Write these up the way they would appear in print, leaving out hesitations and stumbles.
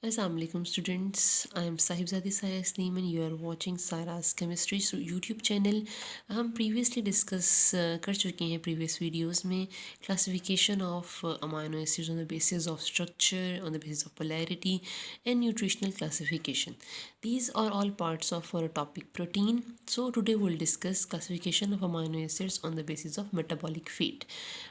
Assalamu alaikum students. I am Sahibzadi Saya Sleem and you are watching Sara's Chemistry YouTube channel. हम previously discuss कर चुके हैं previous videos में classification of amino acids on the basis of structure, on the basis of polarity and nutritional classification. These are all parts of our topic protein. So today we'll discuss classification of amino acids on the basis of metabolic fate.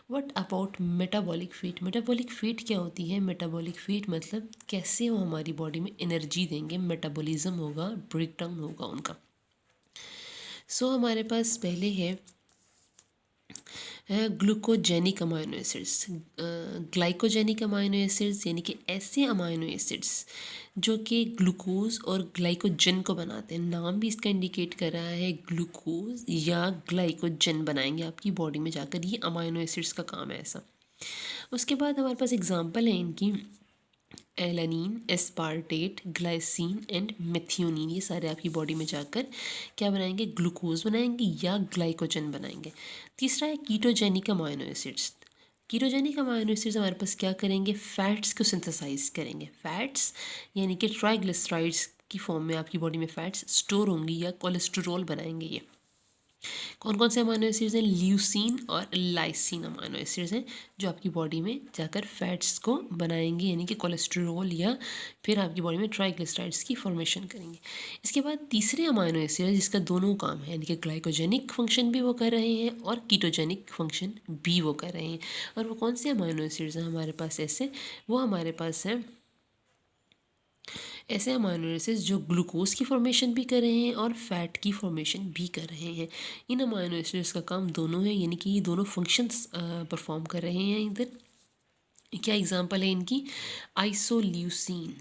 What about metabolic fate? Metabolic fate क्या होती है? metabolic fate मतलब कैसे वो हमारी body में energy देंगे, metabolism होगा, ब्रेक डाउन होगा उनका। सो हमारे पास पहले है glucogenic amino acids, glycogenic amino acids यानी कि ऐसे अमाइनो एसिड्स जो कि ग्लूकोज और ग्लाइकोजन को बनाते हैं। नाम भी इसका इंडिकेट कर रहा है, ग्लूकोज या ग्लाइकोजन बनाएंगे आपकी बॉडी में जाकर। ये अमाइनो एसिड्स का काम है ऐसा। उसके बाद हमारे पास एग्जांपल है इनकी alanine, aspartate, glycine and methionine. ये सारे आपकी बॉडी में जाकर क्या बनाएंगे? ग्लूकोज बनाएंगे या ग्लाइकोजन बनाएंगे। तीसरा है ketogenic amino acids. Ketogenic amino acids हमारे पास क्या करेंगे? फैट्स को सिंथेसाइज करेंगे। फैट्स यानी कि ट्राइग्लिसराइड्स की फॉर्म में आपकी बॉडी में फैट्स स्टोर होंगी या कोलेस्ट्रोल बनाएंगे। ये कौन कौन से अमाइनो एसिड्स हैं? ल्यूसीन और लाइसिन अमाइनो एसिड्स हैं जो आपकी बॉडी में जाकर फैट्स को बनाएंगे यानी कि कोलेस्ट्रोल या फिर आपकी बॉडी में ट्राइग्लिसराइड्स की फॉर्मेशन करेंगे। इसके बाद तीसरे अमाइनो एसिड जिसका दोनों काम है यानी कि ग्लाइकोजेनिक फंक्शन भी वो कर रहे हैं और कीटोजेनिक फंक्शन भी वो कर रहे हैं। और वो कौन से अमाइनो एसिड्स हैं हमारे पास? ऐसे वो हमारे पास हैं ऐसे अमाइनो एसिड्स जो ग्लूकोज की फॉर्मेशन भी कर रहे हैं और फैट की फॉर्मेशन भी कर रहे हैं। इन अमाइनो एसिड्स का काम दोनों है यानी कि ये दोनों फंक्शंस परफॉर्म कर रहे हैं इधर। क्या एग्जांपल है इनकी? Isoleucine,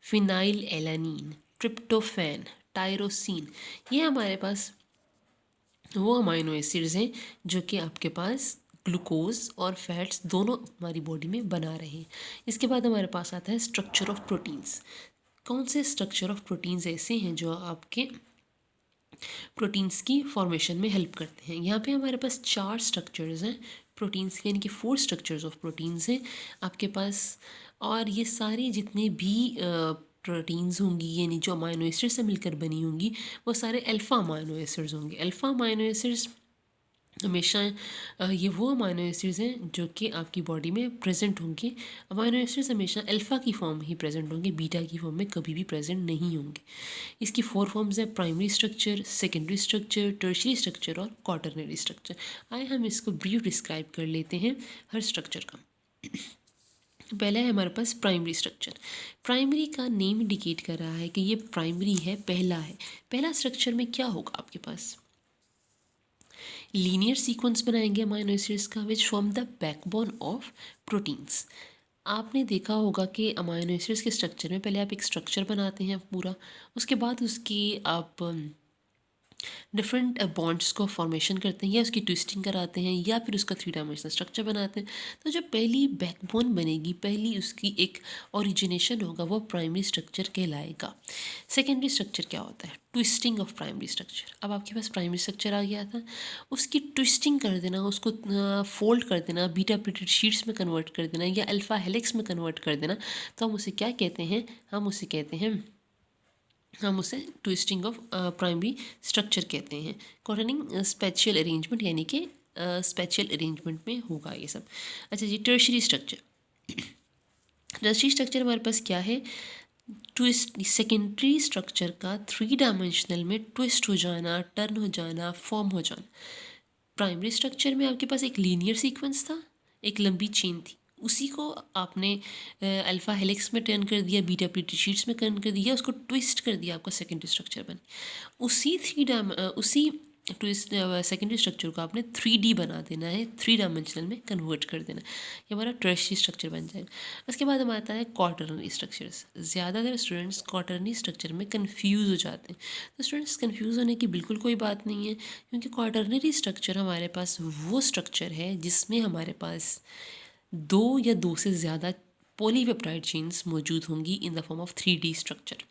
phenyl alanine, tryptophan, tyrosine. ये हमारे पास वो अमाइनो एसिड्स हैं जो कि आपके पास ग्लूकोज और फैट्स दोनों हमारी बॉडी में बना रहे हैं। इसके बाद हमारे पास आता है स्ट्रक्चर ऑफ प्रोटीन्स। कौन से स्ट्रक्चर ऑफ प्रोटीन्स ऐसे हैं जो आपके प्रोटीन्स की फॉर्मेशन में हेल्प करते हैं? यहाँ पे हमारे पास 4 स्ट्रक्चर्स हैं प्रोटीन्स के, यानी कि 4 स्ट्रक्चर्स ऑफ प्रोटीन्स हैं आपके पास। और ये सारी जितने भी प्रोटीन्स होंगी यानी जो अमाइनो एसिड से मिलकर बनी होंगी वो सारे अल्फ़ा अमाइनो एसिड्स होंगे। अल्फ़ा अमाइनो एसिड्स हमेशा ये वो अमाइनो एसिड्स हैं जो कि आपकी बॉडी में प्रेजेंट होंगे। अमाइनो एसिड्स हमेशा अल्फ़ा की फॉर्म ही प्रेजेंट होंगे, बीटा की फॉर्म में कभी भी प्रेजेंट नहीं होंगे। इसकी 4 फॉर्म्स हैं: primary structure, secondary structure, tertiary structure और क्वाटरनरी स्ट्रक्चर। आइए हम इसको ब्रीफ डिस्क्राइब कर लेते हैं हर स्ट्रक्चर का। पहला है हमारे पास प्राइमरी स्ट्रक्चर। प्राइमरी का नेम इंडिकेट कर रहा है कि ये प्राइमरी है, पहला है। पहला स्ट्रक्चर में क्या होगा आपके पास? लीनियर सीक्वेंस बनाएंगे अमाइनो एसिड्स का which form the backbone of proteins. आपने देखा होगा कि अमाइनो एसिड्स के स्ट्रक्चर में पहले आप एक स्ट्रक्चर बनाते हैं पूरा, उसके बाद उसकी आप डिफरेंट बॉन्ड्स को फॉर्मेशन करते हैं या उसकी ट्विस्टिंग कराते हैं या फिर उसका 3 डायमेंशनल स्ट्रक्चर बनाते हैं। तो जो पहली बैकबोन बनेगी, पहली उसकी एक ओरिजिनेशन होगा, वो प्राइमरी स्ट्रक्चर कहलाएगा। सेकेंडरी स्ट्रक्चर क्या होता है? Twisting of primary structure. अब आपके पास प्राइमरी स्ट्रक्चर आ गया था, उसकी ट्विस्टिंग कर देना, उसको फोल्ड कर देना, बीटा प्लेटेड शीट्स में कन्वर्ट कर देना या अल्फा हेलिक्स में कन्वर्ट कर देना। तो हम उसे क्या कहते हैं? हम उसे ट्विस्टिंग ऑफ प्राइमरी स्ट्रक्चर कहते हैं। कॉर्डनिंग स्पेशियल अरेंजमेंट यानी कि स्पेशियल अरेंजमेंट में होगा ये सब। अच्छा जी, टर्शियरी स्ट्रक्चर। टर्शियरी स्ट्रक्चर हमारे पास क्या है? ट्विस्ट सेकेंडरी स्ट्रक्चर का 3 डायमेंशनल में ट्विस्ट हो जाना, टर्न हो जाना, फॉर्म हो जाना। प्राइमरी स्ट्रक्चर में आपके पास एक लीनियर सीक्वेंस था, एक लंबी चेन थी, उसी को आपने अल्फ़ा हेलिक्स में टर्न कर दिया, बीटा प्लेटेड शीट्स में टर्न कर दिया, उसको ट्विस्ट कर दिया, आपका सेकेंडरी स्ट्रक्चर बन। उसी ट्विस्ट सेकेंडरी स्ट्रक्चर को आपने 3D बना देना है, 3 डायमेंशनल में कन्वर्ट कर देना, ये हमारा टर्शियरी स्ट्रक्चर बन जाएगा। उसके बाद हमारा आता है क्वाटरनरी स्ट्रक्चर्स। ज़्यादातर स्टूडेंट्स क्वाटरनरी स्ट्रक्चर में कन्फ्यूज़ हो जाते हैं। तो स्टूडेंट्स कन्फ्यूज़ होने की बिल्कुल कोई बात नहीं है, क्योंकि क्वाटरनरी स्ट्रक्चर हमारे पास वो स्ट्रक्चर है जिसमें हमारे पास 2 या 2 से ज़्यादा पॉलीपेप्टाइड चेन्स मौजूद होंगी in the form of 3D structure.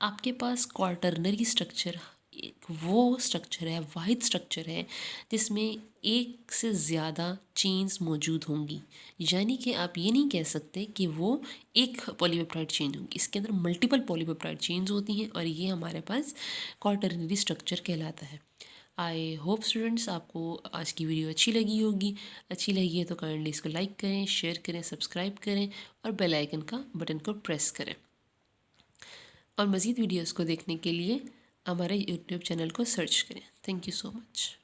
आपके पास क्वाटरनरी स्ट्रक्चर एक वो स्ट्रक्चर है, वाहिद स्ट्रक्चर है जिसमें एक से ज़्यादा चेन्स मौजूद होंगी। यानी कि आप ये नहीं कह सकते कि वो एक पॉलीपेप्टाइड चेन होंगी, इसके अंदर मल्टीपल पॉलीपेप्टाइड चेन्स होती हैं और ये हमारे पास क्वाटरनरी स्ट्रक्चर कहलाता है। आई होप स्टूडेंट्स आपको आज की वीडियो अच्छी लगी होगी। अच्छी लगी है तो काइंडली इसको लाइक करें, शेयर करें, सब्सक्राइब करें और बेल आइकन का बटन को प्रेस करें। और मज़ीद वीडियोस को देखने के लिए हमारे यूट्यूब चैनल को सर्च करें। Thank you so much.